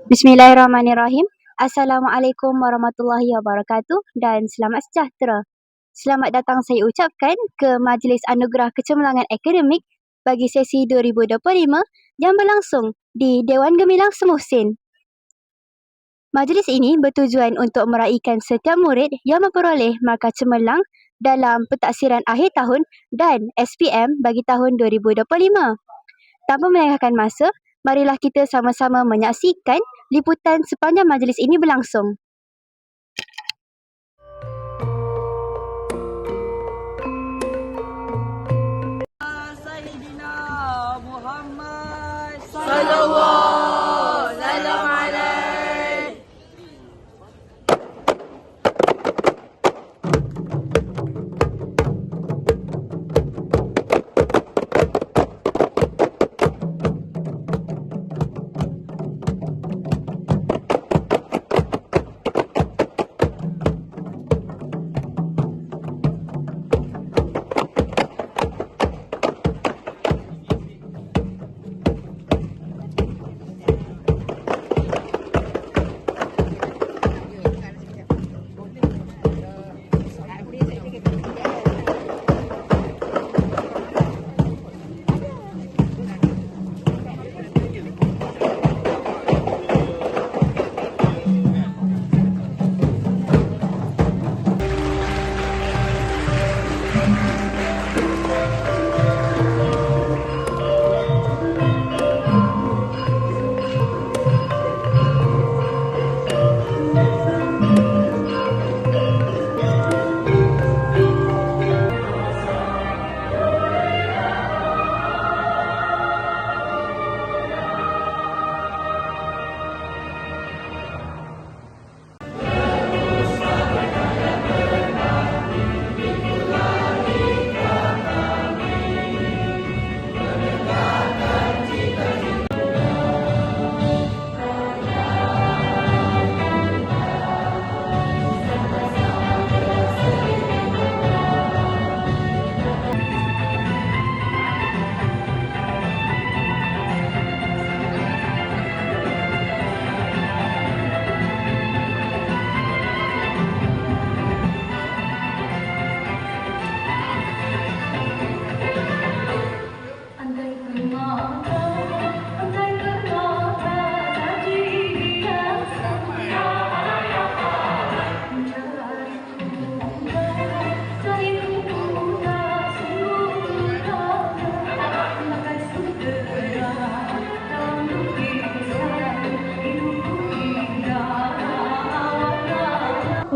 Bismillahirrahmanirrahim. Assalamualaikum warahmatullahi wabarakatuh dan selamat sejahtera. Selamat datang saya ucapkan ke Majlis Anugerah Kecemerlangan Akademik bagi sesi 2025 yang berlangsung di Dewan Gemilang Semuhsin. Majlis ini bertujuan untuk meraihkan setiap murid yang memperoleh markah cemerlang dalam pentaksiran akhir tahun dan SPM bagi tahun 2025. Tanpa melengahkan masa, marilah kita sama-sama menyaksikan liputan sepanjang majlis ini berlangsung. Sayyidina Muhammad Sallallahu alaihi.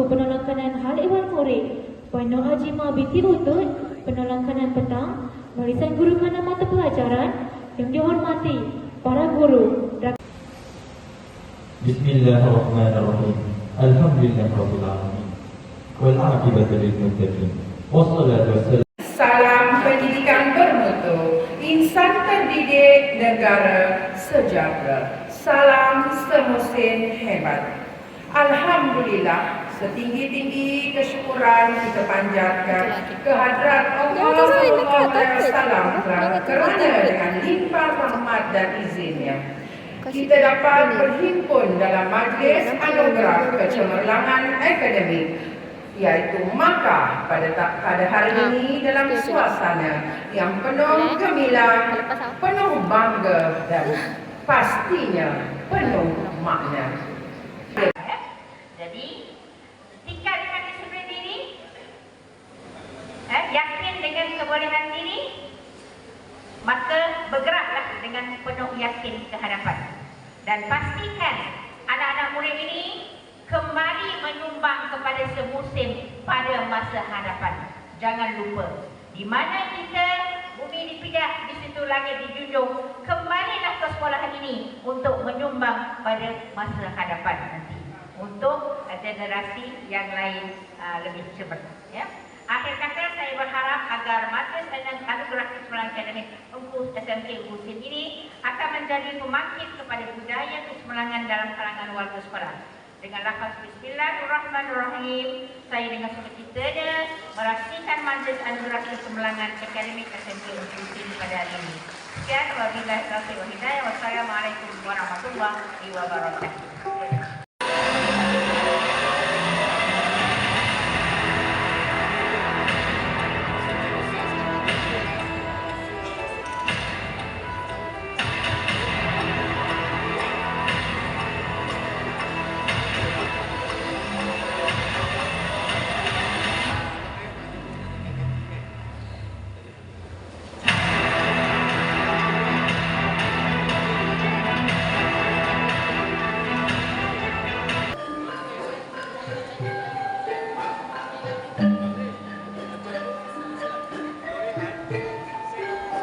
Penolakanan hal ehwal murid Puan Ajima binti Utut, penolakanan petang, barisan guru kana mata pelajaran yang dihormati para guru. Bismillahirrahmanirrahim. Alhamdulillahirabbil alamin. Wal aqibatu lil muttaqin. Wassalatu wassalamu. Salam pendidikan bermutu, insan terdidik, negara sejahtera. Salam Semuhsin hebat. Alhamdulillah, setinggi-tinggi kesyukuran kita panjatkan kehadrat Allah SWT kerana dengan limpah rahmat dan izinnya kita dapat berhimpun dalam Majlis Anugerah Kecemerlangan Akademik, iaitu Makkah pada hari ini dalam suasana yang penuh gemilang, penuh bangga dan pastinya penuh makna. Jadi, setika dengan disiplin diri, yakin dengan kebolehan diri, maka bergeraklah dengan penuh yakin ke hadapan. Dan pastikan anak-anak murid ini kembali menyumbang kepada Semuhsin pada masa hadapan. Jangan lupa, di mana kita bumi dipijak, di situ langit dijunjung. Kembalilah ke sekolah ini untuk menyumbang pada masa hadapan nanti, untuk generasi yang lain lebih cepat. Ya. Akhir kata, saya berharap agar Majlis Anugerah Kecemerlangan Akademik Ungku SMK Semuhsin ini akan menjadi pembangkit kepada budaya kecemerlangan dalam kalangan warga sekolah. Dengan lafaz Bismillahirrahmanirrahim, saya dengan sukacitanya merasmikan Majlis Anugerah Kecemerlangan Akademik SMK Semuhsin pada hari ini. Sekian, wabillahi taufiq wal hidayah. Wassalamualaikum warahmatullahi wabarakatuh.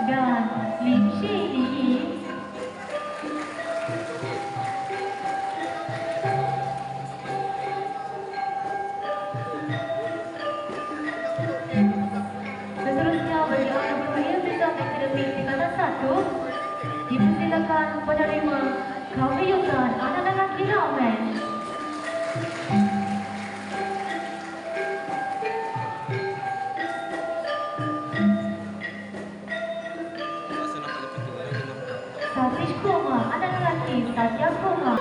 Dan Lim Shili seterusnya bagi anak murid bidang akademik tingkatan 1 dipersilakan penerima kehormatan anak lelaki Ramen. Satish Kumar, anak lelaki Satya Kumar.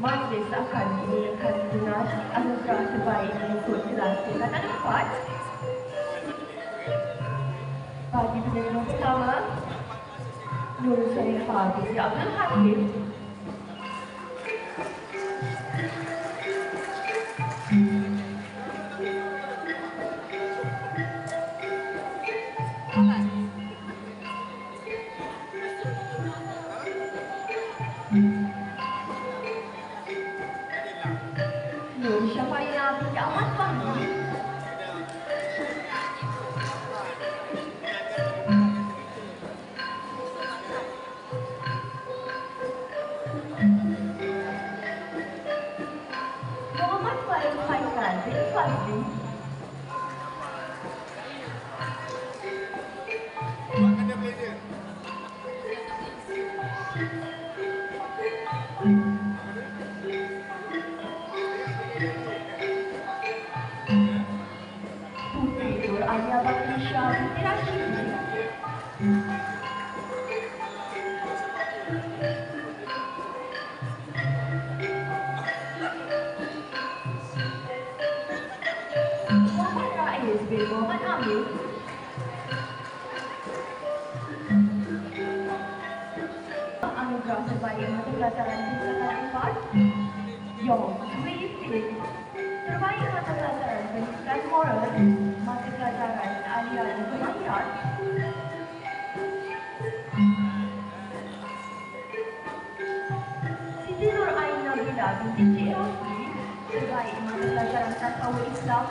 Majlis akan dimulakan dengan anugerah terbaik mengikut kelas tingkatan 4. Bagi penerima pertama, Nur Sharifah binti Abdul Hakim. Nur Syafaya binti Ahmad Fahmi. Muhammad Farid Faisal bin Fazli. Putri Nur Alia Bakrisha binti Rashidi. Muhammad Rais bin Muhammad Amir. Anugerah terbaik mata pelajaran tingkatan 4 Yong Sui Sin. Terbaik mata pelajaran pendidikan moral, mata pelajaran aliran kemahiran. Siti Nur Aina Bila binti Cik Rosli. Terbaik mata pelajaran tasawuf Islam.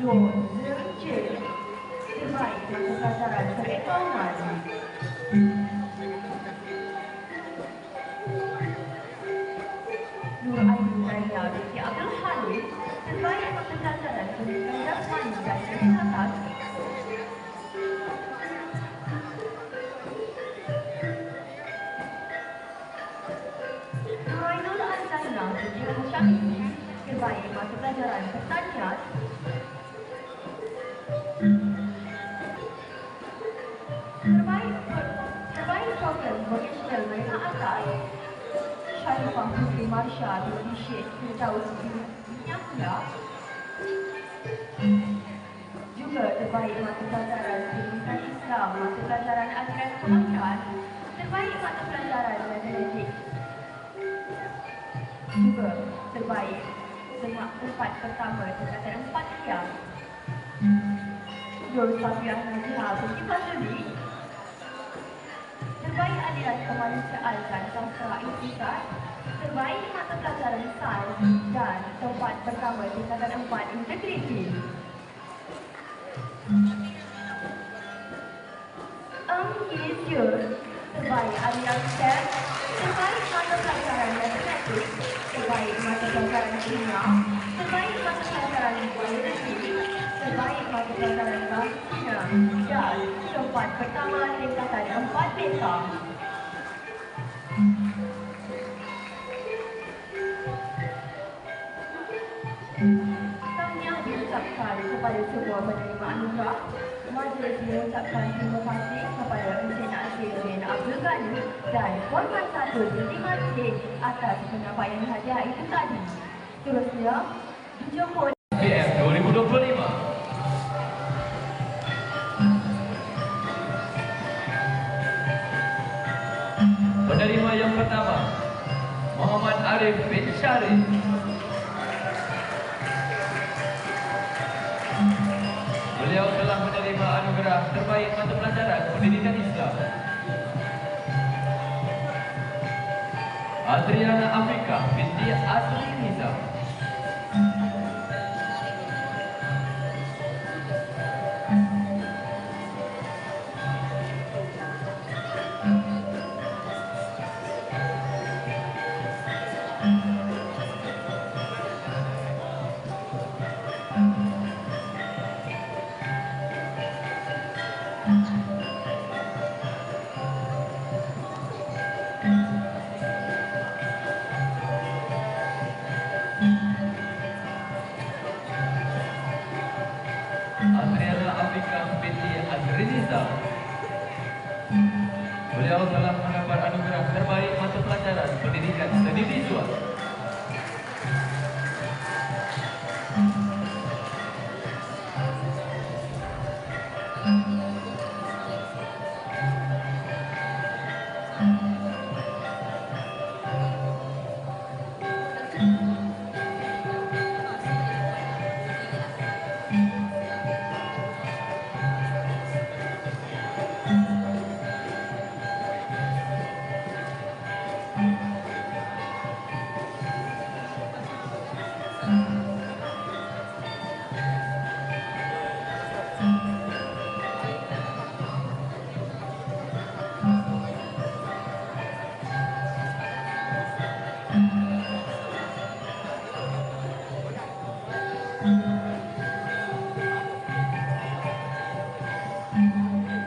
Yon Zerje. Terbaik mata pelajaran perekonomian. Nur Aini Zainal binti Abdul Halim. Terbaik mata pelajaran pendidikan jasmani dan kesihatan. Nurainul Azzaina binti Hasyami. Terbaik mata pelajaran pertanian. kelas Syarifah Putri Marsha binti Syed Firdaus Yahya. Juga terbaik mata pelajaran Pendidikan Islam, mata pelajaran Aliran Kebangsaan, terbaik mata pelajaran Matematik. Juga terbaik tempat pertama tingkatan 4 Riau. Nur Safiah Najiha binti Fazli. Terbaik aliran kemanusiaan dan sastra Iktisad, terbaik mata pelajaran sains dan tempat pertama tingkatan 4 Integriti. Yusuf, terbaik aliran STEM, terbaik mata pelajaran matematik, terbaik mata pelajaran kimia, terbaik mata pelajaran biologi, terbaik mata pelajaran bahasa dan tempat pertama tingkatan 4 BK. Tahniah diucapkan kepada semua penerima anugerah. Majlis mengucapkan terima kasih kepada Encik Nasir bin Abdul Ghani dan Korban 1 Dini Majlis atas penyampaian hadiah itu tadi. Seterusnya, dijemput SPM 2025. Penerima yang pertama, Muhammad Arif bin Syarif. Beliau telah menerima anugerah terbaik mata pelajaran Pendidikan Islam. Adriana Afrika binti Asri Nizam. Adriana Afrika binti Asri Nizam. Beliau telah mendapat anugerah terbaik mata pelajaran Pendidikan Seni Visual.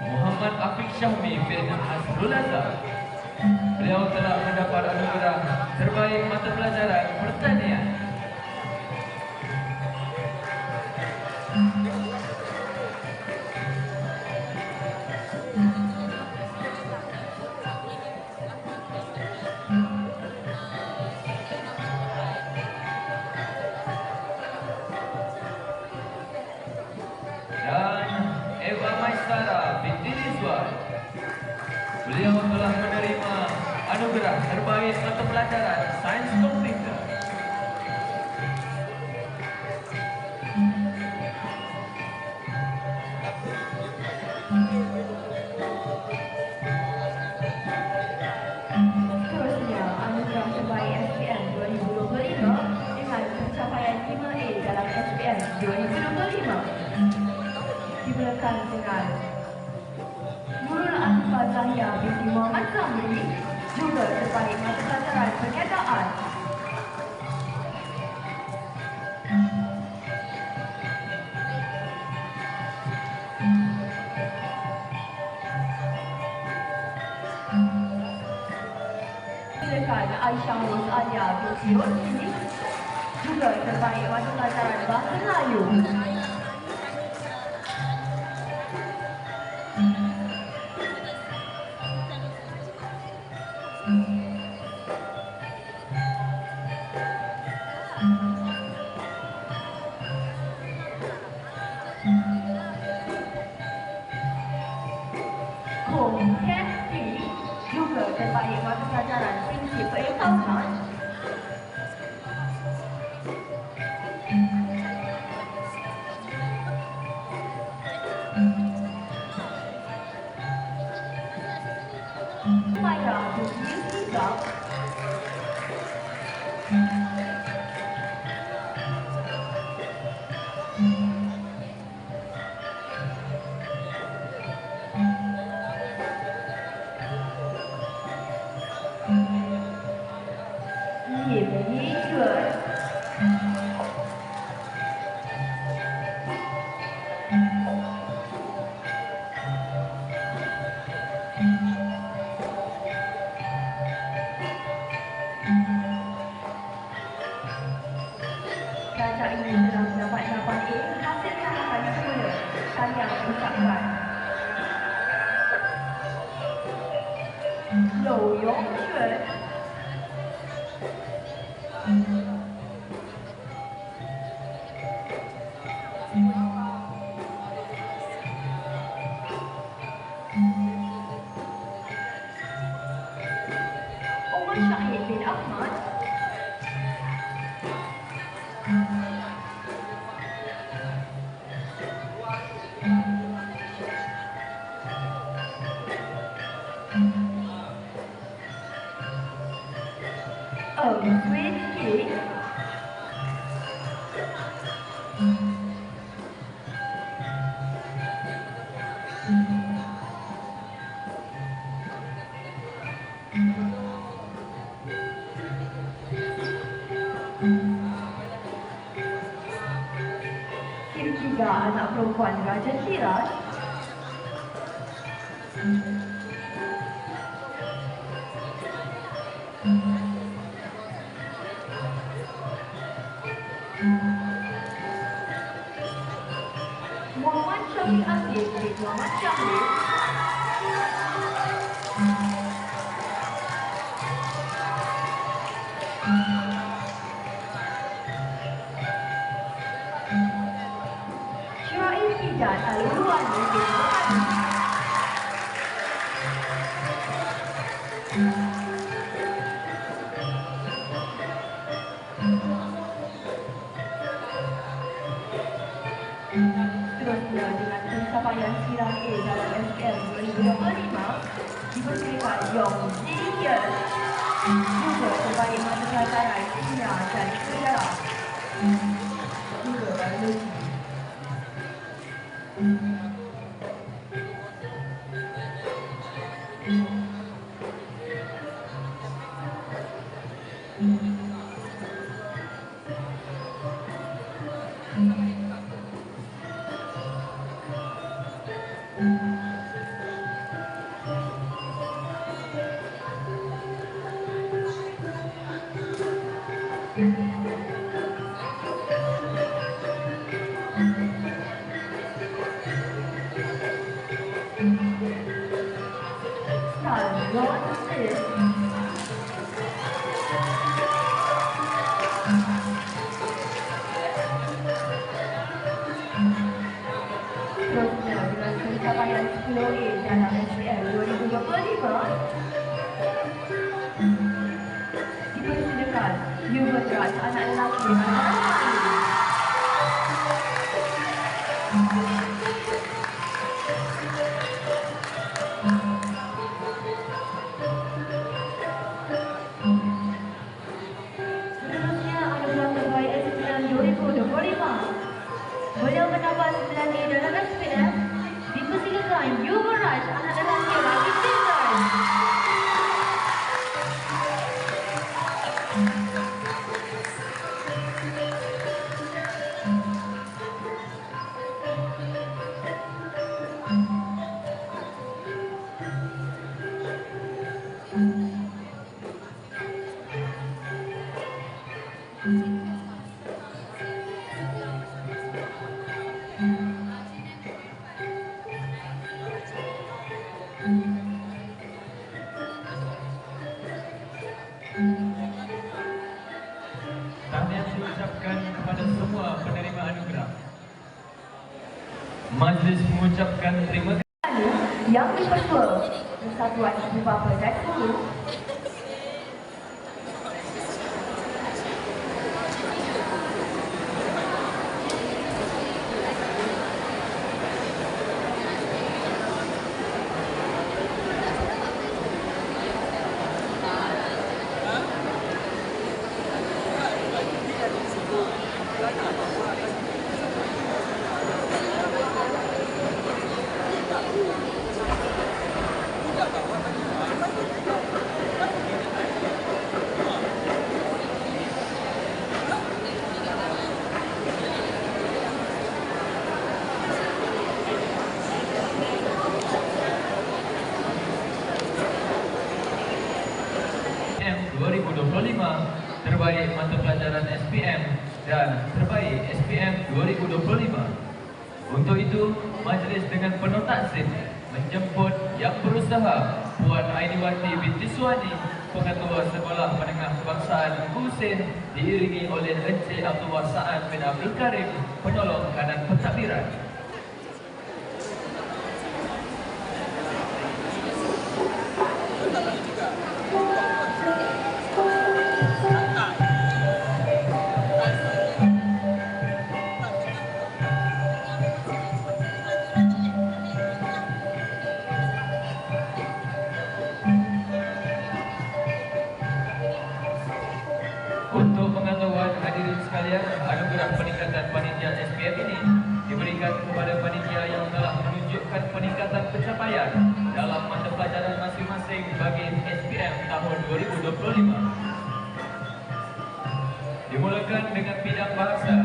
Muhammad Afiq Syahmi bin Hasrul Azhar. Beliau telah mendapat anugerah terbaik mata pelajaran Pertanian. Dan Eva Maisara binti Rizwan. Beliau telah menerima anugerah terbaik mata pelajaran Sains Komputer. Seterusnya, anugerah terbaik SPM 2025 dengan pencapaian 5A dalam SPM 2025 dimulakan dengan Nurul Anifah Zahia binti Muhammad Zamri, juga terbaik mata pelajaran perniagaan. Silakan Aisyah Ros Alia binti Rosli, juga terbaik mata pelajaran Bahasa Melayu. Home Cat P juga terbaik mata pelajaran prinsip pengetahuan. Maya Bukit Hijau. Lim Yijuan. Pelajar ini telah mendapat 8A hasil tahapan semula. Saya ucapkan. Lou Yongxuan. Umar Syahid bin Ahmad. Sweet Tea. Kim juga anak perempuan Raja Shiraz. Muhammad Syafiq Aziz bin Muhammad Syahid. Syarif Fidan Al-Ruwani bin Muhammad. Terusnya dengan pencapaian sirah A dalam SL 2025 dipersilakan Yong Ji-yeon, juga terbaik mata pelajaran Kimia dan Sejarah, juga biologi. Terusnya dengan pencapaian 10A dalam SPL 2025 dipersilakan Yuvan Raj, anak lelaki seterusnya anugerah terbaik SPL 2025. Beliau mendapat 9A dalam SPL. Dipersilakan Yuvan Raj, anak lelaki lagi Sintan. Tahniah diucapkan kepada semua penerima anugerah. Majlis mengucapkan terima kasih. Yang Persatuan Persatuan Ibu Bapa dan Guru. SPM 2025 terbaik mata pelajaran SPM dan terbaik SPM 2025. Untuk itu, majlis dengan penuh takzim menjemput yang berusaha Puan Ainiwati binti Suwani, Pengetua Sekolah Menengah Kebangsaan Husin, diiringi oleh Encik Abdul Wasa'an bin Abdul Karim, penolong kanan pentadbiran. Untuk pengetahuan hadirin sekalian, anugerah peningkatan panitia SPM ini diberikan kepada panitia yang telah menunjukkan peningkatan pencapaian dalam mata pelajaran masing-masing bagi SPM tahun 2025. Dimulakan dengan bidang bahasa.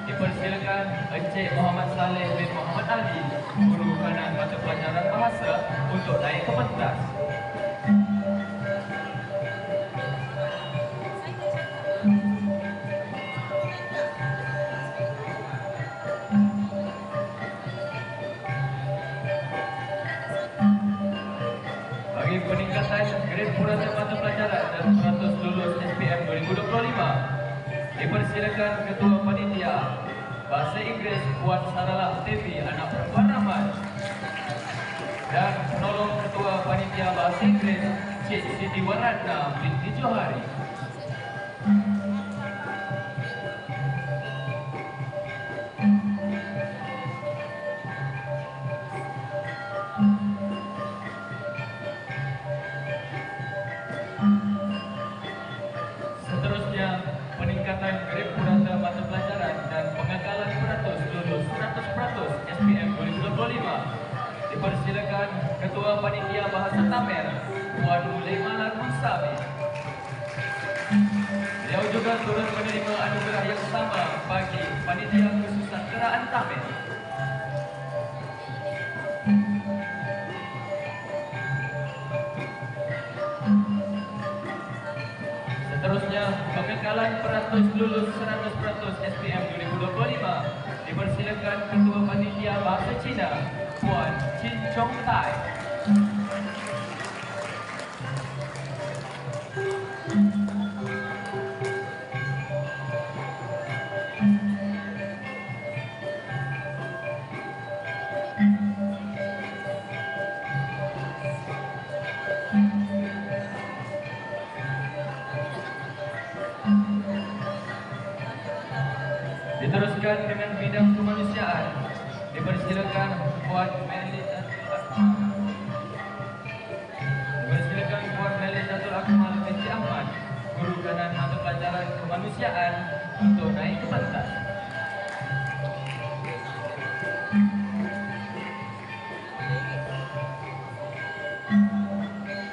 Dipersilakan Encik Muhammad Saleh bin Muhammad Ali, Guru kanan mata pelajaran bahasa, untuk naik ke pentas. Bagi peningkatan grade purana mata pelajaran dan 100 lulus SPM 2025, dipersilakan Ketua Panitia Bahasa Inggeris Puan Saralah Tevi, anak perempuan Rahmat, dan penolong Ketua Panitia Bahasa Inggeris Cik Siti Waratna binti Johari. Seterusnya, peningkatan grade purana mata pelajaran dan pengakalan peratus lulus 100% SPM 2025. Dipersilakan Ketua Panitia Bahasa Tamer Puan Mulaimalar Musabi. Beliau juga turut menerima anugerah yang sama bagi Panitia Khususan Keraan Tamer. Seterusnya, pengekalan peratus lulus 100% SPM 2025. Dipersilakan Ketua Panitia Bahasa Cina Puan Chin Chong Tai. Diteruskan dengan bidang kemanusiaan. Dipersilakan Puan Melisatul Akmal binti Ahmad, Guru kanan mata pelajaran kemanusiaan, untuk naik ke pentas.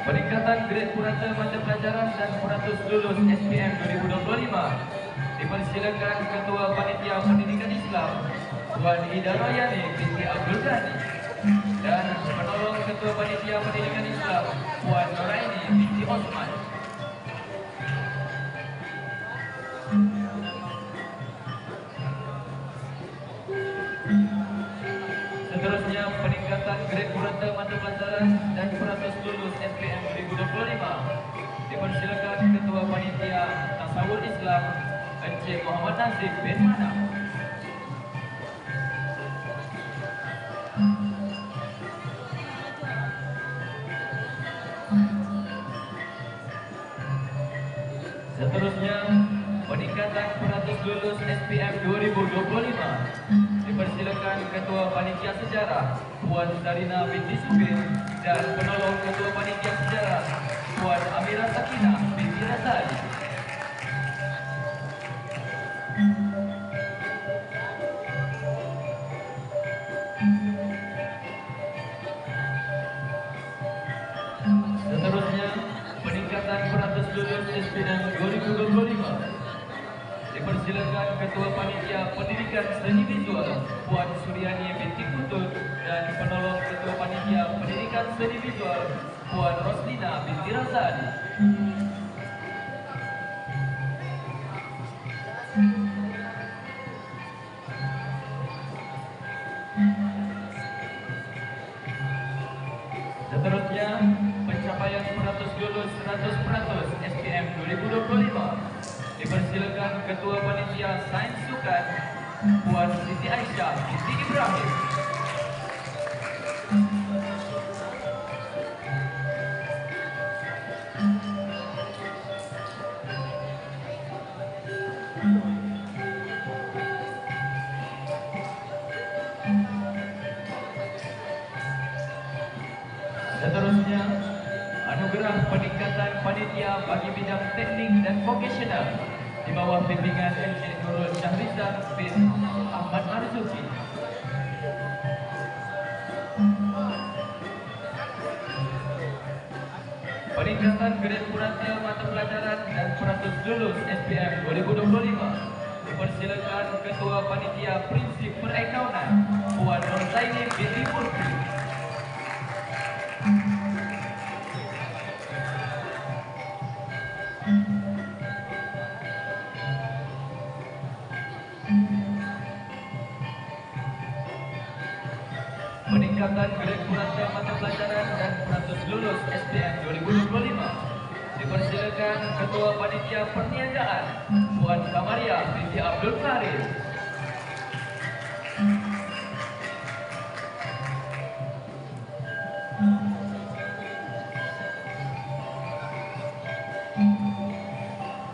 Peningkatan grade purata mata pelajaran dan peratus lulus SPM 2025. Dipersilakan Ketua Panitia Pendidikan Islam Puan Ida Royani binti Abdul Ghani, dan penolong Ketua Panitia Pendidikan Islam Puan Noraini binti Osman. Seterusnya, peningkatan grade purata mata pelajaran dan peratus lulus SPM 2025. Dipersilakan Ketua Panitia Tasawur Islam Encik Muhammad Nazif bin Manaf. lulus SPM 2025. Dipersilakan Ketua Panitia Sejarah Puan Sarina binti Supir dan penolong Ketua Panitia Sejarah Puan Amira Sakinah binti Razali. Seterusnya, peningkatan peratus lulus SPM 2025. Dipersilakan Ketua Panitia Pendidikan Seni Visual Puan Suryani binti Putut dan penolong Ketua Panitia Pendidikan Seni Visual Puan Roslina binti Razali. Seterusnya, pencapaian peratus lulus 100% SPM 2025. Dipersilakan Ketua Panitia Sains Sukan Puan Siti Aisyah binti Ibrahim. Seterusnya, anugerah peningkatan panitia bagi bidang teknik dan vokasional di bawah bimbingan Encik Nurul Syahrizal bin Ahmad Marzuki. Peningkatan grade purata mata pelajaran dan peratus lulus SPM 2025. Dipersilakan Ketua Panitia Prinsip Perakaunan Puan Nurzaini binti Murti. Peningkatan grade purata mata pelajaran dan peratus lulus SPM 2025. Dipersilakan Ketua Panitia Perniagaan Puan Kamaria binti Abdul Karim.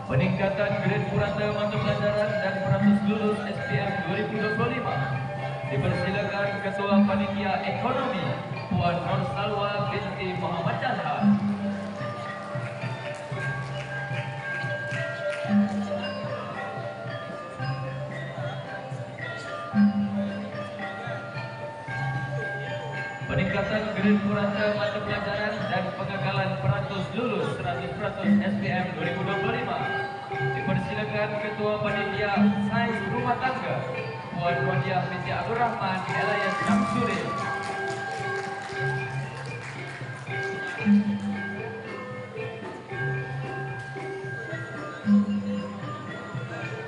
Peningkatan grade purata mata pelajaran dan peratus lulus SPM 2025. Dipersilakan Ketua Panitia Ekonomi Puan Nur Salwa binti Muhammad Dalha. Peningkatan grade purata mata pelajaran dan pengagalan peratus lulus 100% SPM 2025. Dipersilakan Ketua Panitia Sains Rumah Tangga Puan Wadiah binti Abdul Rahman Elias Syamsuddin.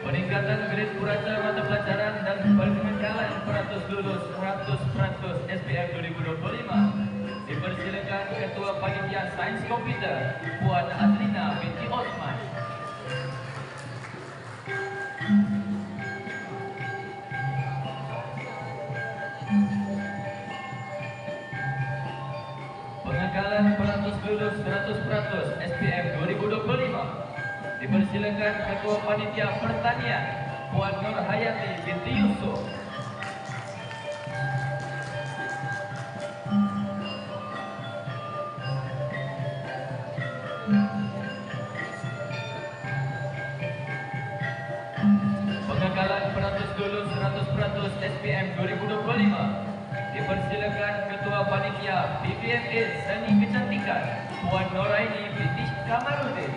Peningkatan grade purata mata pelajaran dan pengagalan peratus lulus 100% SPM 2025. Dipersilakan Ketua Panitia Sains Komputer Puan Azlina binti Osman. Pengagalan peratus lulus 100% SPM 2025. Dipersilakan Ketua Panitia Pertanian Puan Nur Hayati binti Yusuf. Pengagalan peratus lulus 100% SPM 2025. Dipersilakan Ketua Panitia BPMA Seni Kecantikan Puan Noraini binti Kamarudin.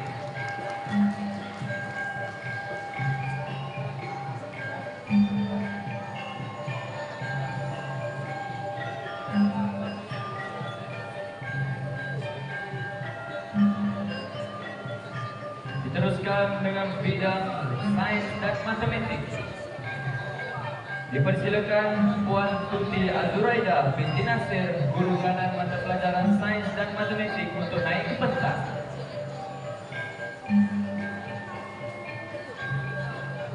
Diteruskan dengan bidang sains dan matematik. Dipersilakan Puan Tuti Azuraida binti Nasir, guru kanan mata pelajaran sains dan matematik untuk naik ke pentas.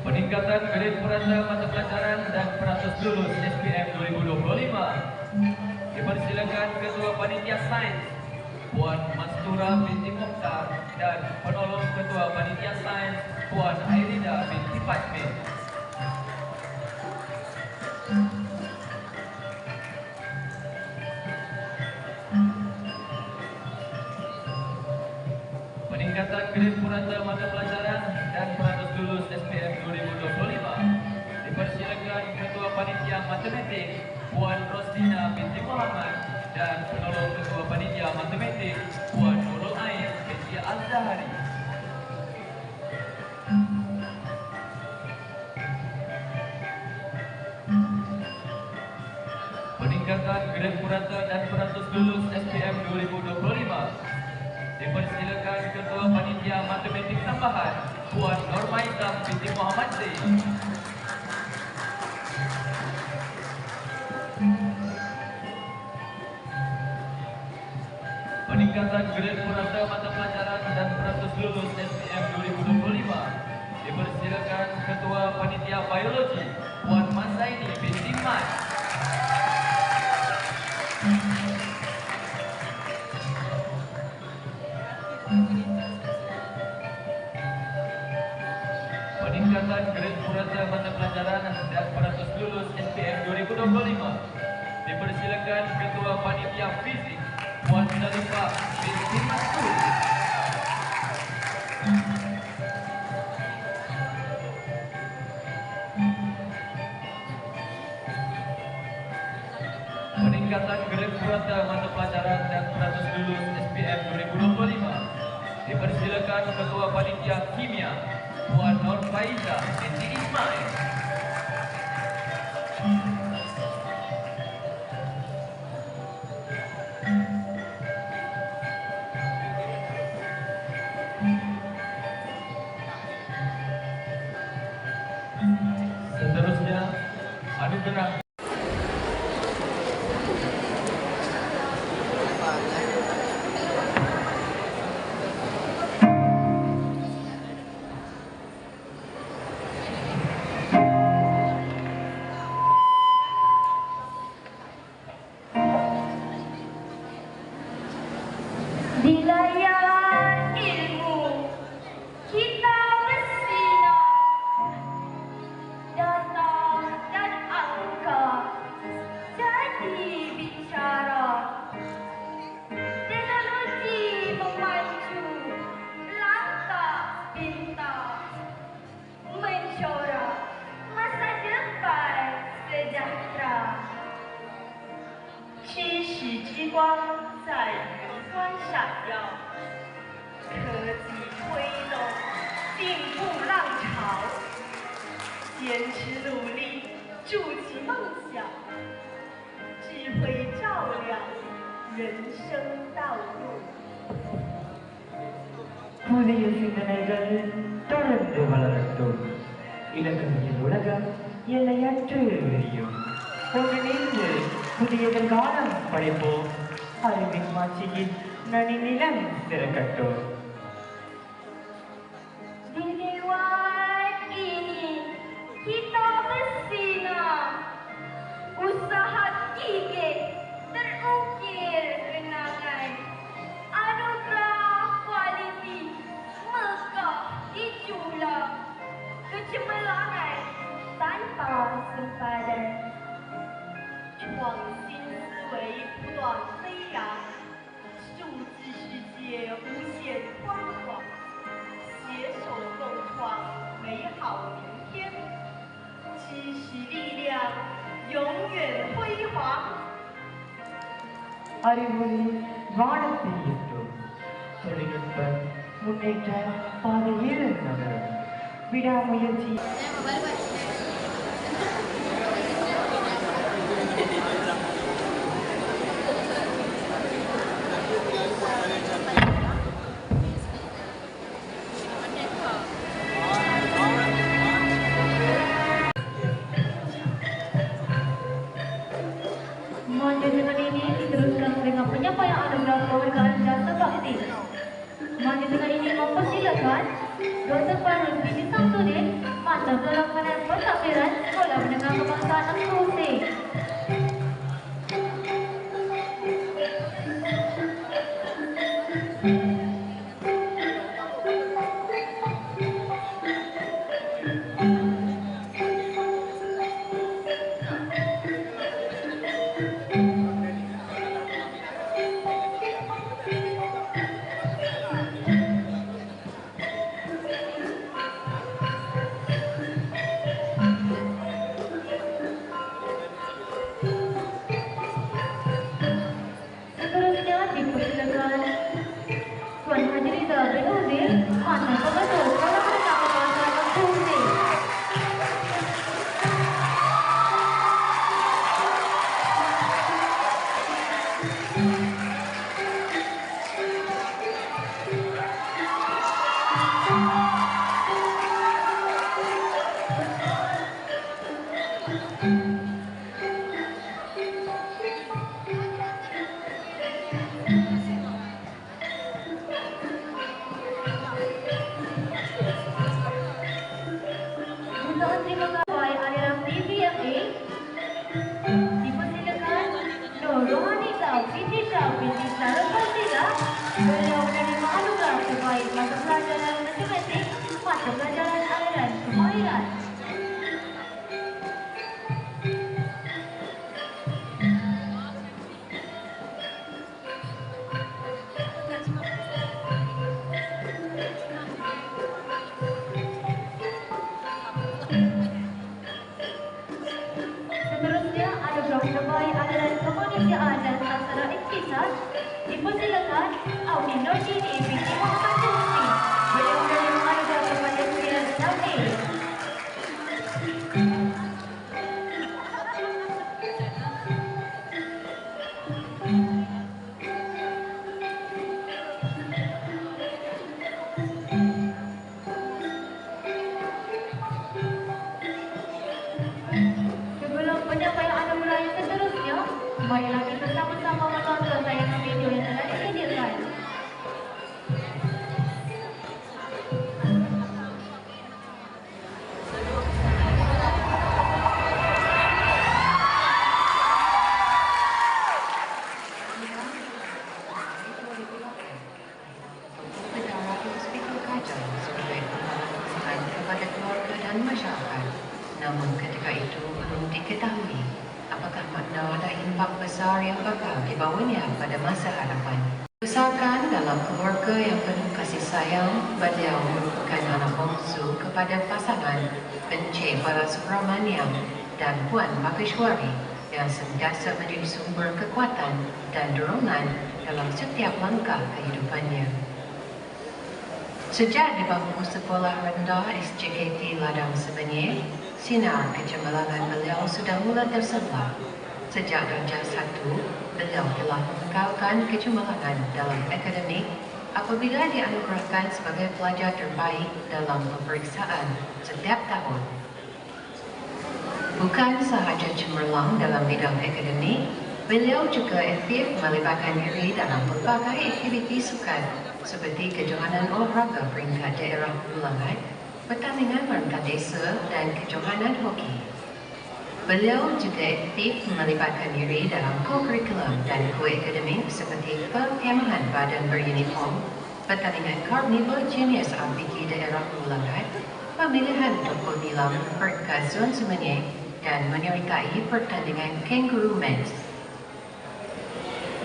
Peningkatan grade purata mata pelajaran dan peratus lulus SPM 2025. Dipersilakan Ketua Panitia Sains Puan Mastura binti Mokhtar dan penolong Ketua Panitia Sains Puan Airida binti Fatmin. Peningkatan grade purata mata pelajaran dan peratus lulus SPM 2025 dipersilakan Ketua Panitia Matematik Puan Roslina binti Muhammad dan penolong Ketua Panitia Matematik Puan Nurul Ain binti Al-Zahari. Peningkatan grade purata dan peratus lulus SPM 2025 dipersilakan Ketua Panitia Matematik Tambahan Puan Normaizam binti Muhammad Zain. Peningkatan grade purata mata pelajaran dan peratus lulus SPM 2025 dipersilakan Ketua Panitia Biologi Puan Masaini binti Mat. Peningkatan grade purata mata pelajaran dan peratus lulus SPM 2025 dipersilakan Ketua Panitia Fizik Puan Salifah binti Masud. Peningkatan grade purata mata pelajaran dan peratus lulus SPM 2025 dipersilakan Ketua Panitia Kimia Puan Nur Faiza binti Ismail. Seterusnya, anugerah Di layar ilmu kita bersinar, data dan angka jadi bicara. Teknologi memacu, langkah bintang mencorak masa depan sejahtera. 知识之光在云端闪耀，科技推动进步浪潮，坚持努力，筑起梦想，智慧照亮人生道路。 புதிய சிந்தனைகள் தொடர்ந்து வளரட்டும். இலக்கவியல் உலகம் எல்லையற்று விரியும். ஒன்றிணைந்து புதிய எதிர்காலம் படைப்போம். அறிவின் மாட்சியில் நனிநிலம் திறக்கட்டும். Di lewat ini kita bersinar, usaha gigih terukir kenangan, anugerah kualiti megah dijulang, kecemerlangan tanpa sempadan. 创新思维不断飞扬，数字世界无限宽广，携手共创美好明天，知识力量永远辉煌。 அறிவொளி வானத்தை எட்டும். தொழில்நுட்பம் முன்னேற்ற பாதையில் நகரும். விடாமுயற்சி Manja dengan ini diteruskan dengan penyampaian anugerah keluargaan jasa bakti. Manja dengan ini mempersilakan Dr. Farul Bini Samsudin, Mantan Pelaksanaan Pentadbiran Sekolah Menengah Kebangsaan Angkusi. Seterusnya dipersilakan Tuan Haji Rizal bin Uzir, mantan pengasuh Sekolah Menengah Kepelajaran Fungsi. Jutaan terima kasih aliran TVMA. Dipersilakan Nur Rohanita binti Shah binti Sarah Fazila. Beliau menerima anugerah terbaik mata pelajaran matematik, mata pelajaran aliran kemahiran. Seterusnya anugerah terbaik aliran kemanusiaan dan sastra iktisad. Dipersilakan Audi Nordini binti Muhammad Jumsi. Beliau menerima anugerah kepada 9A. Sebelum penyampaian anugerah yang seterusnya, marilah kita sama-sama menonton tayangan video yang telah disediakan. Negara Hospital Kajang sebagai pengalaman kepada keluarga dan masyarakat. Namun ketika itu belum diketahui apakah makna dan impak besar yang bakal dibawanya pada masa hadapan. Dibesarkan dalam keluarga yang penuh kasih sayang, beliau merupakan anak bongsu kepada pasangan Encik Balasubramaniam dan Puan Maheshwari yang sentiasa menjadi sumber kekuatan dan dorongan dalam setiap langkah kehidupannya. Sejak di bangku sekolah rendah SJKT Ladang Semenyih, sinar kecemerlangan beliau sudah mula tersebar. Sejak darjah 1, beliau telah mengekalkan kecemerlangan dalam akademik apabila dianugerahkan sebagai pelajar terbaik dalam peperiksaan setiap tahun. Bukan sahaja cemerlang dalam bidang akademik, beliau juga aktif melibatkan diri dalam berbagai aktiviti sukan seperti kejohanan olahraga peringkat daerah ulangan, pertandingan peringkat desa dan kejohanan hoki. Beliau juga aktif melibatkan diri dalam co-curriculum dan co-akademik seperti perkemahan badan beruniform, pertandingan Carnival Juniors RPG daerah ulangan, pemilihan tokoh bilang peringkat zon Semenyih dan menyertai pertandingan Kangaroo Men's.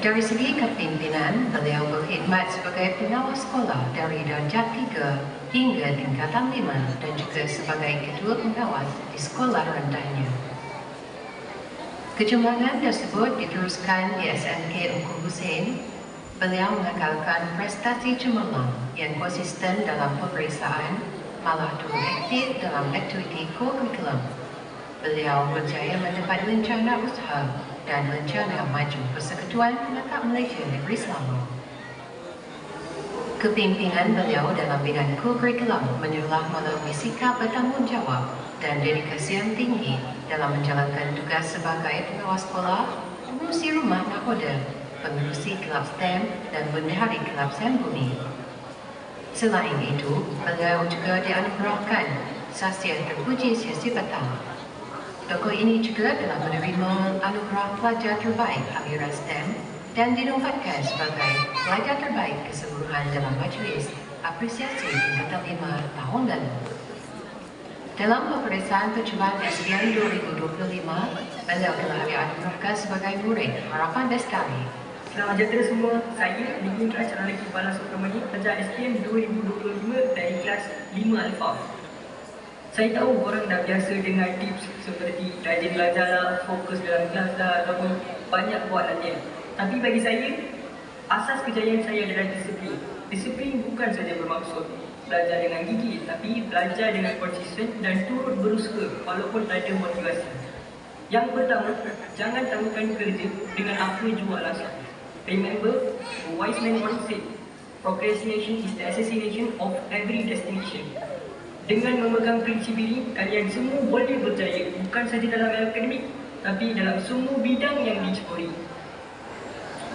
Dari segi kepimpinan, beliau berkhidmat sebagai pengawas sekolah dari darjah 3 hingga tingkatan 5 dan juga sebagai ketua pengawas di sekolah rendahnya. Kecemerlangan tersebut diteruskan di SMK Ungku Hussein. Beliau mengekalkan prestasi cemerlang yang konsisten dalam peperiksaan, malah turut aktif dalam aktiviti co-curriculum. Beliau berjaya mendapat rencana usaha dan rencana maju Persekutuan Penatap Malaysia Negeri Selangor. Kepimpinan beliau dalam bidang co-curriculum menyulah melalui sikap bertanggungjawab dan dedikasi yang tinggi dalam menjalankan tugas sebagai pengawas sekolah, pengurusi rumah nakoda, pengurusi kelab STEM dan bendahari kelab STEM Bumi. Selain itu, beliau juga dianugerahkan Sastia Terpuji sesi petang. Tokoh ini juga telah menerima anugerah pelajar terbaik aliran STEM dan dinobatkan sebagai pelajar terbaik keseluruhan dalam majlis apresiasi tingkatan 5 tahun lalu. Dalam peperiksaan percubaan SPM 2025, beliau telah dianugerahkan sebagai murid harapan Bestari. Selamat sejahtera semua. Saya Dini Acara Kepala Sukramani, pelajar SPM 2025 dari kelas 5 Alfa. Saya tahu korang dah biasa dengar tips seperti rajin belajarlah, fokus dalam kelas dah, ataupun banyak buat latihan. Tapi bagi saya, asas kejayaan saya adalah disiplin. Disiplin bukan saja bermaksud belajar dengan gigi, tapi belajar dengan konsisten dan turut berusaha walaupun tak ada motivasi. Yang pertama, jangan tamakan kerja dengan apa jua alasan. Remember, a wise man once said, procrastination is the assassination of every destination. Dengan memegang prinsip ini, kalian semua boleh berjaya bukan saja dalam akademik, tapi dalam semua bidang yang diceburi.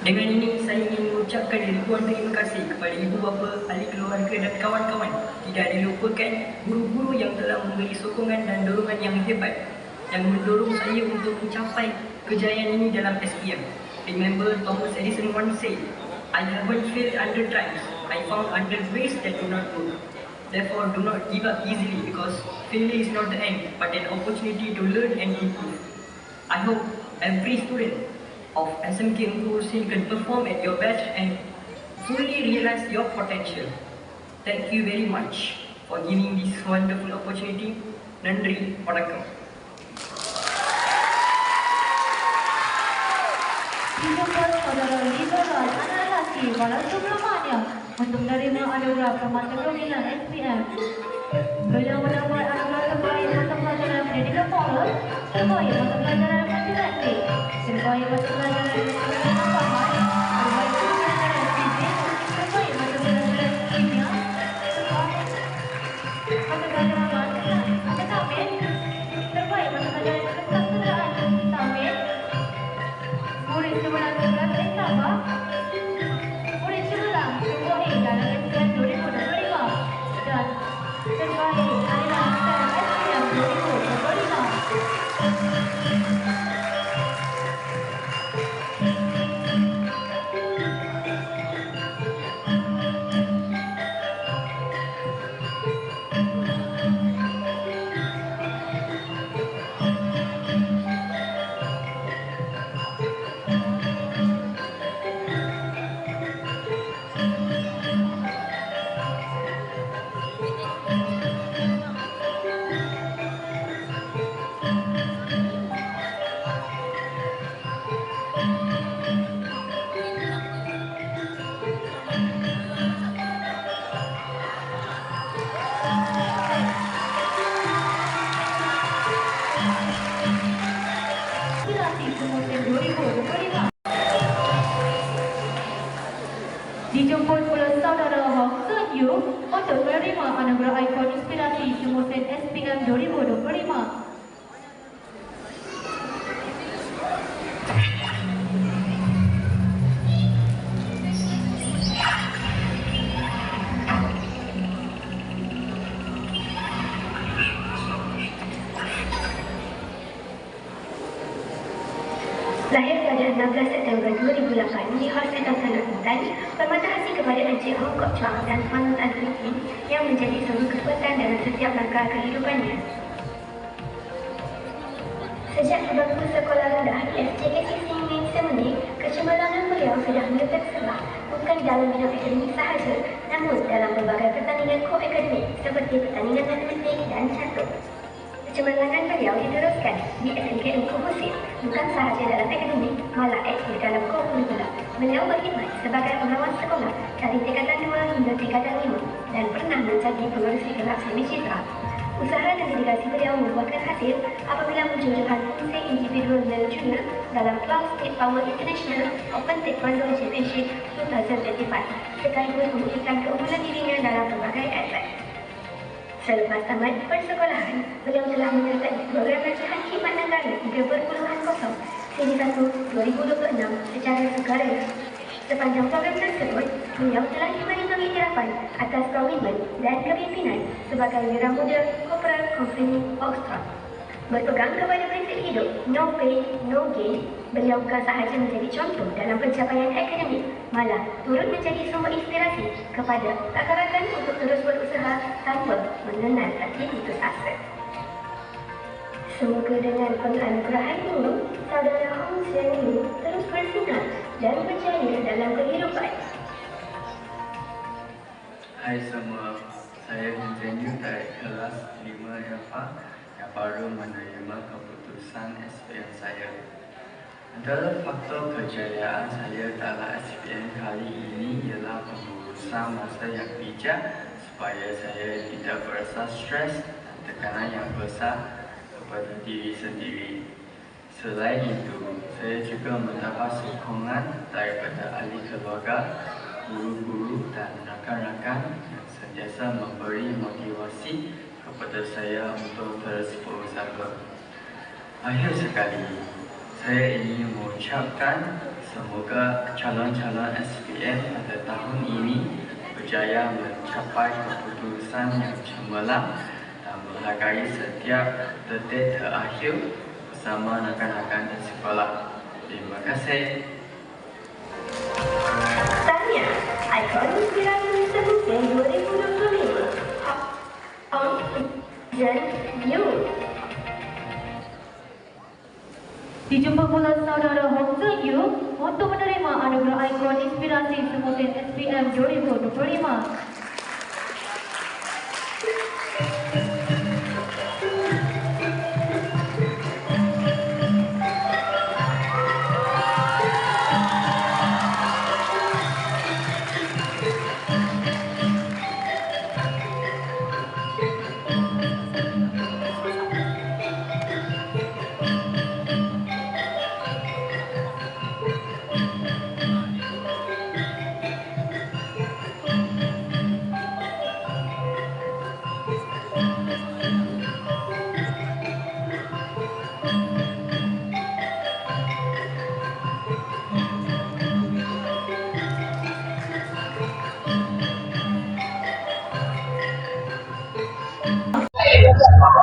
Dengan ini, saya ingin mengucapkan ribuan terima kasih kepada ibu bapa, ahli keluarga dan kawan-kawan. Tidak dilupakan guru-guru yang telah memberi sokongan dan dorongan yang hebat yang mendorong saya untuk mencapai kejayaan ini dalam SPM. Remember, Thomas Edison once said, I haven't failed 100 times. I found 100 ways that do not work. Therefore, do not give up easily because failure is not the end, but an opportunity to learn and improve. I hope every student of SMK Engku Hussein can perform at your best and fully realize your potential. Thank you very much for giving this wonderful opportunity. Nandri, Vanakkam. Dijemput saudara Liberal anak lelaki Balasubramaniam untuk menerima anugerah Permata Pembinaan SPM. Beliau mendapat anugerah terbaik mata pelajaran pendidikan moral, terbaik mata pelajaran konsentrasi, terbaik mata pelajaran pendidikan faham, terbaik mata pelajaran fizik, terbaik mata pelajaran kimia, terbaik mata pelajaran bahasa Tamil, terbaik mata pelajaran kesusastraan Tamil, murid sebelah kelas Sabah, murid sebelah Ketua dalam SPM 2025 dan terbaik adalah SPM 2025. Dijemput pula saudara Hong Sun Yu untuk menerima anugerah ikon inspirasi Semusen SPM 2025. Lahir pada 16 September 2008 di Hospital Sanad Intan, bermata hati kepada Encik Hong Kok Chuang dan Fanus Al-Fikri yang menjadi sumber kekuatan dalam setiap langkah kehidupannya. Sejak bangku sekolah rendah di SJKC Singapura Semeni, kecemerlangan beliau sudah mula tersebar bukan dalam bidang akademik sahaja, namun dalam berbagai pertandingan ko-akademik seperti pertandingan matematik dan catur. Kecemerlangan beliau diteruskan di SMK Engku Hussein, bukan sahaja dalam akademik, malah aktif dalam ko-kurikulum. Beliau berkhidmat sebagai pengawas sekolah dari tingkatan 2 hingga tingkatan 5 dan pernah menjadi pengurusi kelab semi citra. Usaha dan dedikasi beliau membuahkan hasil apabila menjualan fungsi individual dan junior dalam Cloud State Power International Open Taekwondo Championship 2025 sekaligus membuktikan keunggulan dirinya dalam berbagai aspek. Selepas tamat persekolahan, beliau telah menyertai program latihan khidmat negara 3.0 Sini 1 2026 secara sukarela. Sepanjang program tersebut, beliau telah diberi pengiktirafan atas komitmen dan kepimpinan sebagai Wira Muda Korporal Company Australia. Berpegang kepada prinsip hidup no pain, no gain, beliau bukan sahaja menjadi contoh dalam pencapaian akademik, malah turut menjadi sumber inspirasi kepada rakan-rakan untuk terus berusaha tanpa mengenal hati putus asa. Semoga dengan penganugerahan guru, saudara Hong Xian Yu terus bersinar dan berjaya dalam kehidupan. Hai semua, saya Hong Xian Yu dari kelas 5 Alpha yang baru menerima keputusan SPM saya. Antara faktor kejayaan saya dalam SPM kali ini ialah pengurusan masa yang bijak supaya saya tidak berasa stres dan tekanan yang besar kepada diri sendiri. Selain itu, saya juga mendapat sokongan daripada ahli keluarga, guru-guru dan rakan-rakan yang sentiasa memberi motivasi kepada saya untuk terus berusaha. Akhir sekali, saya ingin mengucapkan semoga calon-calon SPM pada tahun ini berjaya mencapai keputusan yang cemerlang dan menghargai setiap detik terakhir bersama rakan-rakan di sekolah. Terima kasih. Tanya, ikon inspirasi Semusin 2025. Hong Xian Yu. Dijumpa pula saudara Hong Xian Yu untuk menerima anugerah ikon inspirasi Semusin SPM 2025.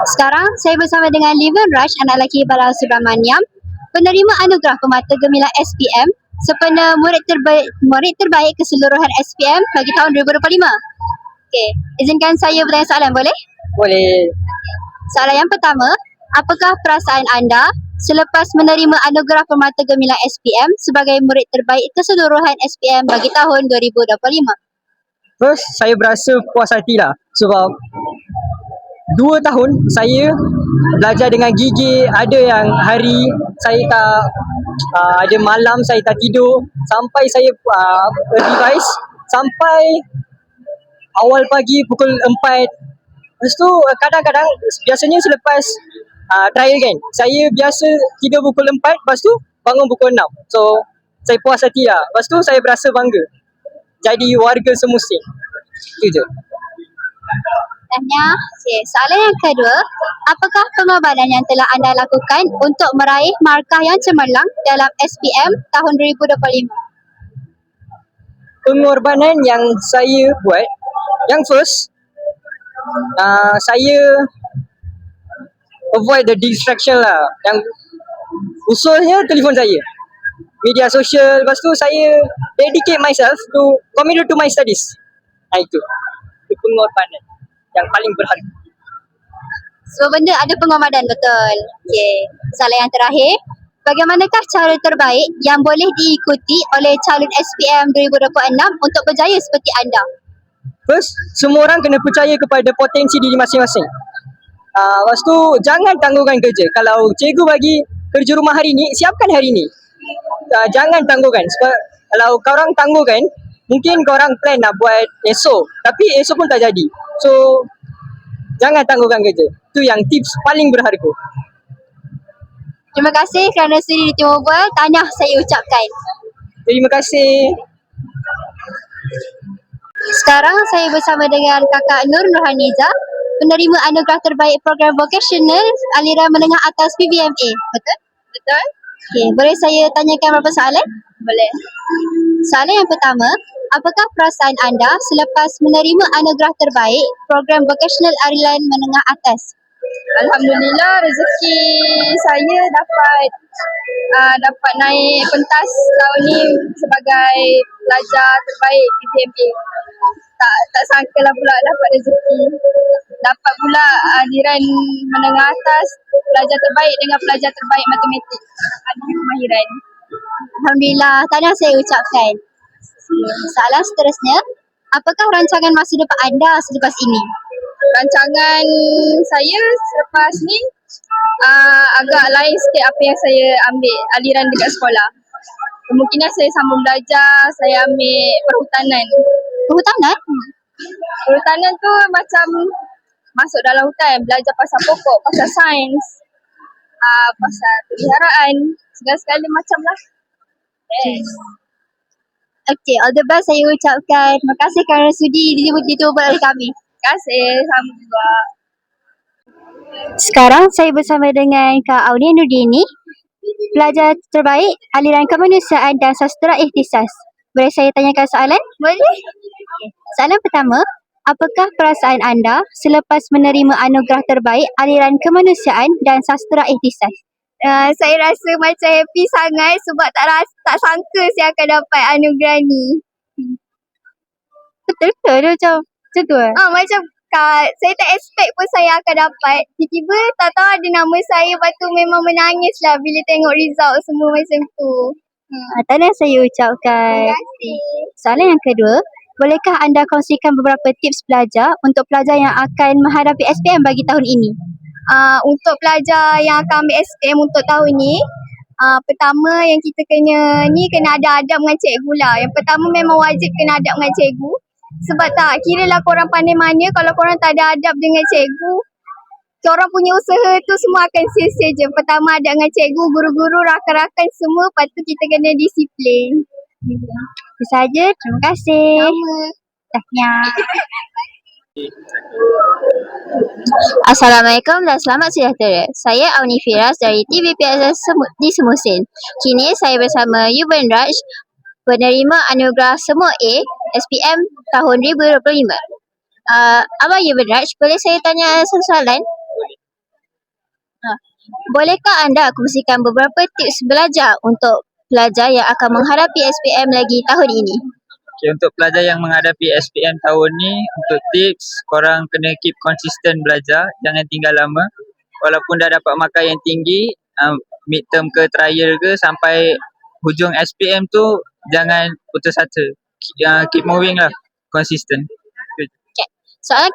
Sekarang saya bersama dengan Livan Raj, anak lelaki Bala Subramaniam, penerima anugerah Pemata Gemilang SPM sempena murid terbaik keseluruhan SPM bagi tahun 2025. Okey, izinkan saya bertanya soalan, boleh? Boleh. Soalan yang pertama, apakah perasaan anda selepas menerima anugerah Pemata Gemilang SPM sebagai murid terbaik keseluruhan SPM bagi tahun 2025? First, saya berasa puas hati lah sebab 2 tahun saya belajar dengan gigih. Ada yang hari saya tak ada malam saya tak tidur sampai saya revise sampai awal pagi pukul 4. Lepas tu kadang-kadang biasanya selepas trial kan, saya biasa tidur pukul 4, lepas tu bangun pukul 6. So saya puas hati lah. Lepas tu saya berasa bangga jadi warga Semusin. Itu je. Tanya. Okay. Soalan yang kedua, apakah pengorbanan yang telah anda lakukan untuk meraih markah yang cemerlang dalam SPM tahun 2025? Pengorbanan yang saya buat, yang first, saya avoid the distraction lah. Yang usulnya telefon saya, media sosial. Lepas tu saya dedicate myself to committed to my studies. Itu pengorbanan yang paling berharga. Semua benda ada pengorbanan, betul. Okay. Soalan yang terakhir, bagaimanakah cara terbaik yang boleh diikuti oleh calon SPM 2026 untuk berjaya seperti anda? First, semua orang kena percaya kepada potensi diri masing-masing. Lepas tu, jangan tangguhkan kerja. Kalau cikgu bagi kerja rumah hari ni, siapkan hari ni. Jangan tangguhkan. Sebab kalau korang tangguhkan, mungkin korang plan nak buat esok, tapi esok pun tak jadi. So, jangan tangguhkan kerja. Itu yang tips paling berharga. Terima kasih kerana sudi di Timur Bual. Tahniah saya ucapkan. Terima kasih. Sekarang saya bersama dengan Kakak Nur Nurhaniza, penerima anugerah terbaik program vocational aliran menengah atas PBMA. Betul? Betul. Okey, boleh saya tanyakan beberapa soalan? Boleh. Soalan yang pertama, apakah perasaan anda selepas menerima anugerah terbaik program vocational aliran menengah atas? Alhamdulillah rezeki saya dapat naik pentas tahun ni sebagai pelajar terbaik PTMA. Tak sangkalah pula dapat rezeki. Dapat pula aliran menengah atas pelajar terbaik dengan pelajar terbaik matematik. Ada kemahiran. Alhamdulillah, tahniah saya ucapkan. Soalan seterusnya, apakah rancangan masa depan anda selepas ini? Rancangan saya selepas ni agak lain sikit apa yang saya ambil aliran dekat sekolah. Kemungkinan saya sambung belajar, saya ambil perhutanan. Perhutanan? Perhutanan tu macam masuk dalam hutan, belajar pasal pokok, pasal sains, pasal peliharaan, segala-segala macam lah. Yes. Okey, all the best saya ucapkan. Terima kasih kerana sudi ditubuh oleh kami. Terima kasih, sama juga. Sekarang saya bersama dengan Kak Aulia Nurdini, pelajar terbaik aliran kemanusiaan dan sastra ikhtisas. Boleh saya tanyakan soalan? Boleh. Okay. Soalan pertama, apakah perasaan anda selepas menerima anugerah terbaik aliran kemanusiaan dan sastra ikhtisas? Saya rasa macam happy sangat sebab tak sangka saya akan dapat anugerah ni. Betul-betul macam tu eh? Macam saya tak expect pun saya akan dapat. Tiba-tiba tak tahu ada nama saya, lepas tu memang menangis lah bila tengok result semua macam tu. Tahniah saya ucapkan. Terima kasih. Soalan yang kedua, bolehkah anda kongsikan beberapa tips belajar untuk pelajar yang akan menghadapi SPM bagi tahun ini? Untuk pelajar yang akan ambil SPM untuk tahun ni, pertama yang kita kena ada adab dengan cikgu lah. Yang pertama memang wajib kena adab dengan cikgu. Sebab tak kira lah korang pandai mana, kalau korang tak ada adab dengan cikgu, korang punya usaha tu semua akan sia-sia je. Pertama adab dengan cikgu, guru-guru, rakan-rakan semua, lepas tu kita kena disiplin. Itu saja, terima kasih. Sama. Tahniah. Assalamualaikum dan selamat sejahtera. Saya Auni Firas dari TVPSS di Semusin. Kini saya bersama Yuban Raj, penerima anugerah Semua A SPM tahun 2025. Abang Yuban Raj, boleh saya tanya satu soalan? Bolehkah anda kongsikan beberapa tips belajar untuk pelajar yang akan menghadapi SPM lagi tahun ini? Okay, untuk pelajar yang menghadapi SPM tahun ni, untuk tips, korang kena keep konsisten belajar, jangan tinggal lama. Walaupun dah dapat markah yang tinggi, midterm ke trial ke, sampai hujung SPM tu, jangan putus asa. Keep moving lah, konsisten. Okay. Soalan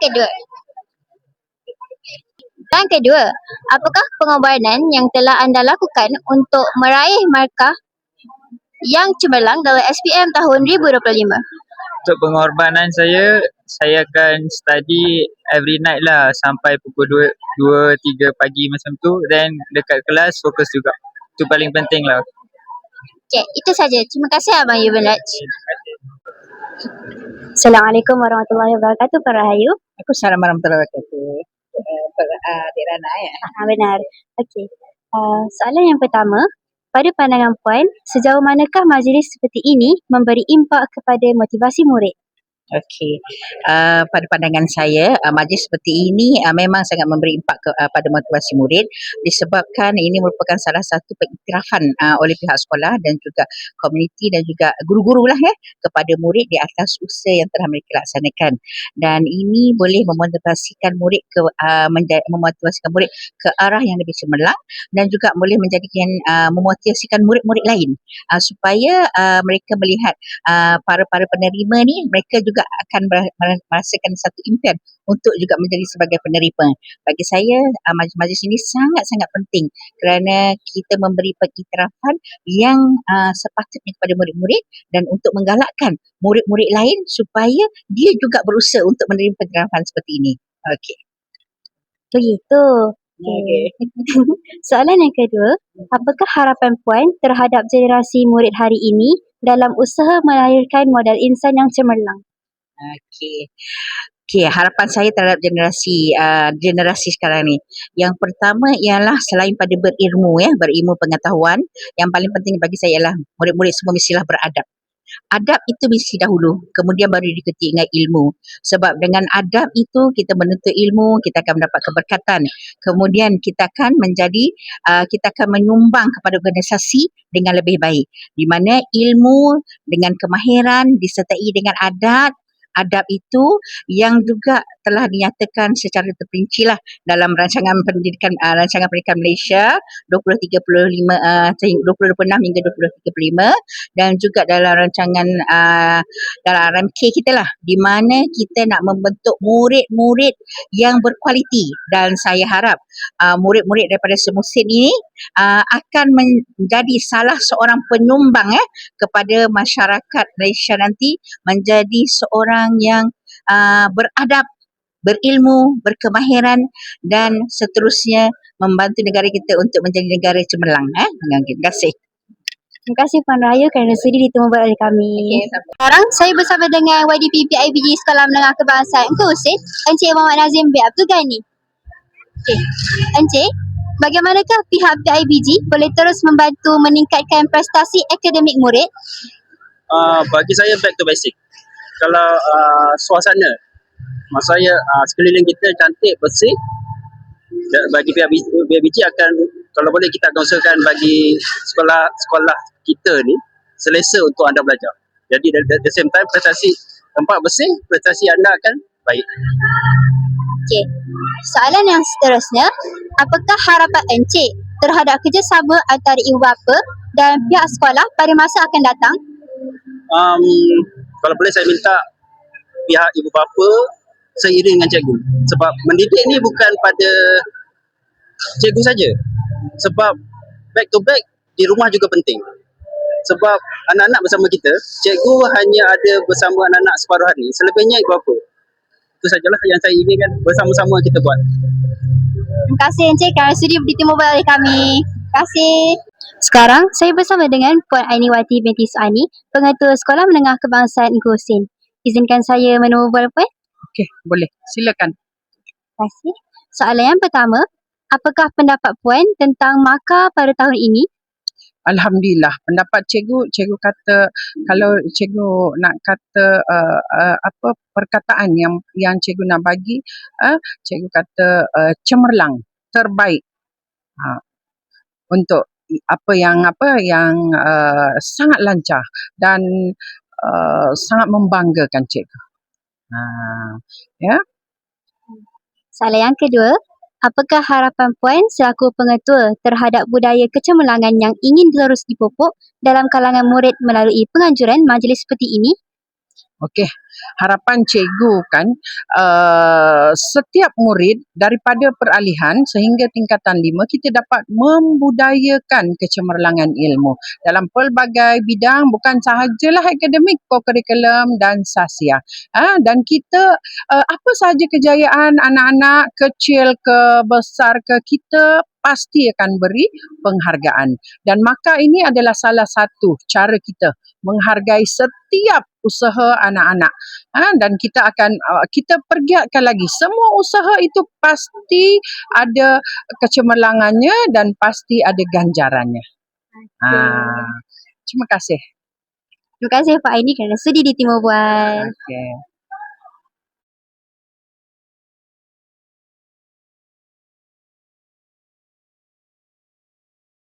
kedua. Apakah pengorbanan yang telah anda lakukan untuk meraih markah yang cemerlang dalam SPM tahun 2025? Untuk pengorbanan saya akan study every night lah sampai pukul 2-3 pagi macam tu. Then dekat kelas fokus juga. Itu paling penting lah. Okay, itu saja. Terima kasih Abang Yuban Raj. Assalamualaikum warahmatullahi wabarakatuh, Pak Rahayu. Waalaikumsalam warahmatullahi wabarakatuh. Adik Rana ya? Benar. Okey. Soalan yang pertama, pada pandangan Puan, sejauh manakah majlis seperti ini memberi impak kepada motivasi murid? Okey. Pada pandangan saya, majlis seperti ini memang sangat memberi impak pada motivasi murid disebabkan ini merupakan salah satu pengiktirafan oleh pihak sekolah dan juga komuniti dan juga guru-guru lah kepada murid di atas usaha yang telah mereka laksanakan. Dan ini boleh memotivasikan murid memotivasikan murid ke arah yang lebih cemerlang dan juga boleh memotivasikan murid-murid lain supaya mereka melihat para penerima ni, mereka juga akan merasakan satu impian untuk juga menjadi sebagai penerima. Bagi saya, majlis ini sangat-sangat penting kerana kita memberi pengiktirafan yang sepatutnya kepada murid-murid dan untuk menggalakkan murid-murid lain supaya dia juga berusaha untuk menerima pengiktirafan seperti ini. Okey. Begitu. Okay. Soalan yang kedua, apakah harapan Puan terhadap generasi murid hari ini dalam usaha melahirkan modal insan yang cemerlang? Okey, harapan saya terhadap generasi sekarang ni. Yang pertama ialah selain pada berilmu pengetahuan, yang paling penting bagi saya ialah murid-murid semua mestilah beradab. Adab itu mesti dahulu, kemudian baru diikuti dengan ilmu. Sebab dengan adab itu kita menuntut ilmu, kita akan mendapat keberkatan. Kemudian kita akan kita akan menyumbang kepada organisasi dengan lebih baik. Di mana ilmu dengan kemahiran disertai dengan adab itu yang juga telah dinyatakan secara terperinci lah dalam rancangan pendidikan Malaysia 2026 hingga 2035 dan juga dalam rancangan dalam RMK kita lah, di mana kita nak membentuk murid-murid yang berkualiti, dan saya harap murid-murid daripada semusim ini akan menjadi salah seorang penyumbang kepada masyarakat Malaysia nanti, menjadi seorang yang beradab, berilmu, berkemahiran dan seterusnya membantu negara kita untuk menjadi negara cemerlang. Terima kasih. Terima kasih Puan Raya kerana sudi ditemu oleh kami. Sekarang saya bersama dengan YDP PIBG Sekolah Menengah Kebangsaan Engkuhusin, Encik Muhammad Nazim bin Abdul Ghani. Encik, bagaimanakah pihak PIBG boleh terus membantu meningkatkan prestasi akademik murid? Bagi saya back to basic. Kalau suasana, maksud saya sekeliling kita cantik, bersih, bagi pihak PIBG akan, kalau boleh kita akan usahakan bagi sekolah kita ni selesa untuk anda belajar. Jadi at the same time prestasi tempat bersih, prestasi anda akan baik. Okey. Soalan yang seterusnya, apakah harapan Encik terhadap kerjasama antara ibu bapa dan pihak sekolah pada masa akan datang? Kalau boleh saya minta pihak ibu bapa seiring dengan cikgu. Sebab mendidik ni bukan pada cikgu saja. Sebab back to back di rumah juga penting. Sebab anak-anak bersama kita, cikgu hanya ada bersama anak-anak separuh hari. Selebihnya ibu bapa. Itu sajalah yang saya inginkan, bersama-sama kita buat. Terima kasih Encik kerana sudi ditemu oleh kami. Terima kasih. Sekarang saya bersama dengan Puan Ainiwati binti Suani, Pengetua Sekolah Menengah Kebangsaan Engkuhusin. Izinkan saya menemui Puan. Okey, boleh. Silakan. Terima kasih. Soalan yang pertama, apakah pendapat Puan tentang markah pada tahun ini? Alhamdulillah, pendapat cikgu kata, kalau cikgu nak kata apa perkataan yang cikgu nak bagi, cikgu kata cemerlang, terbaik. Untuk apa yang sangat lancar dan sangat membanggakan cikgu. Ya. Soalan yang kedua, apakah harapan Puan selaku pengetua terhadap budaya kecemerlangan yang ingin terus dipupuk dalam kalangan murid melalui penganjuran majlis seperti ini? Okey, harapan cikgu kan setiap murid daripada peralihan sehingga tingkatan 5 kita dapat membudayakan kecemerlangan ilmu dalam pelbagai bidang, bukan sahajalah akademik, kokurikulum dan sasiah. Dan kita apa sahaja kejayaan anak-anak kecil ke besar ke, kita pasti akan beri penghargaan. Dan maka ini adalah salah satu cara kita menghargai setiap usaha anak-anak. Dan kita pergiatkan lagi, semua usaha itu pasti ada kecemerlangannya dan pasti ada ganjarannya. Terima kasih. Terima kasih Pak Aini kerana sudi ditemu Puan. Okay.